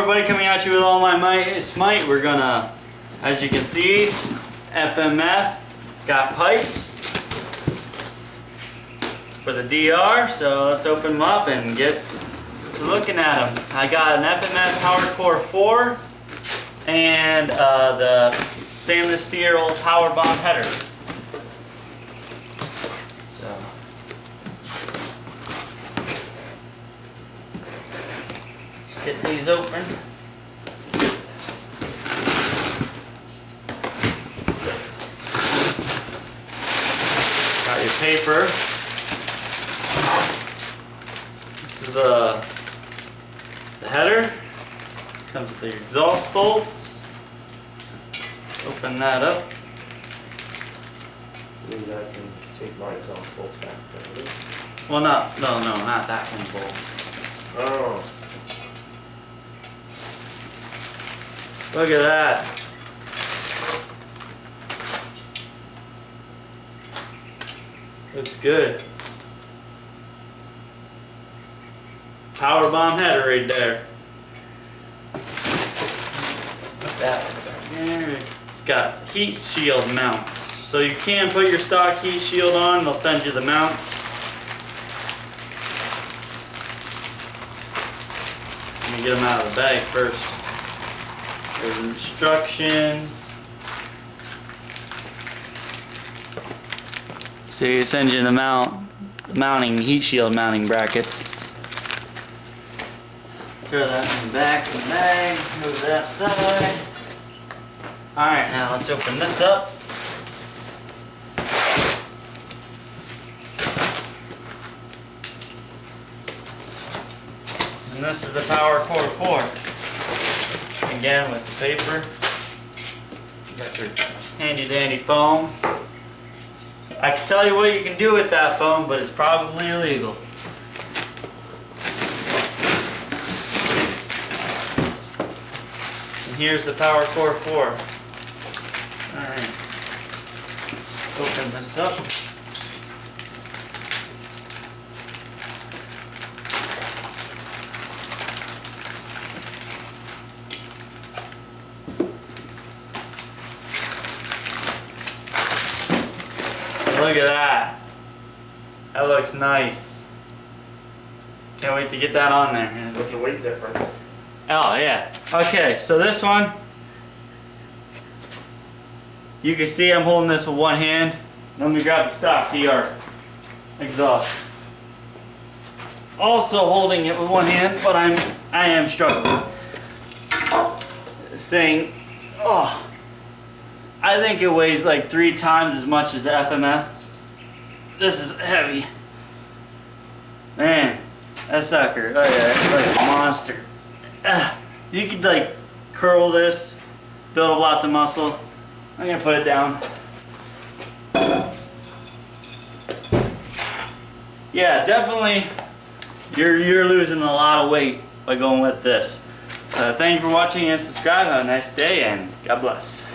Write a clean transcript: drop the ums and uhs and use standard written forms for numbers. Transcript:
everybody, coming at you with all my smite. We're gonna, as you can see, FMF, got pipes for the DR, so let's open them up and get to looking at them. I got an FMF powercore 4 and the stainless steel powerbomb header. So let's get these open. Got your paper. This is the header. Comes with the exhaust bolts. Open that up. Maybe I can take my exhaust bolts back there. Well, not that kind of bolt. Oh. Look at that. Looks good. Powerbomb header right there. Put that right there. It's got heat shield mounts. So you can put your stock heat shield on, they'll send you the mounts. Let me get them out of the bag first. There's instructions. So you send you the mounting heat shield mounting brackets. Throw that in the back of the bag, move that side. Alright, now let's open this up. And this is the powercore 4. Again with the paper. You got your handy dandy foam. I can tell you what you can do with that foam, but it's probably illegal. And here's the powercore 4. Alright. Open this up. Look at that. That looks nice. Can't wait to get that on there. What's the weight difference? Oh yeah. Okay, so this one, you can see I'm holding this with one hand. Let me grab the stock DR exhaust. Also holding it with one hand, but I am struggling. This thing, oh, I think it weighs like 3 times as much as the FMF. This is heavy. Man, that sucker, look at that, like a monster. You could like curl this, build up lots of muscle. I'm gonna put it down. Yeah, definitely you're losing a lot of weight by going with this. Thank you for watching and subscribe. Have a nice day and God bless.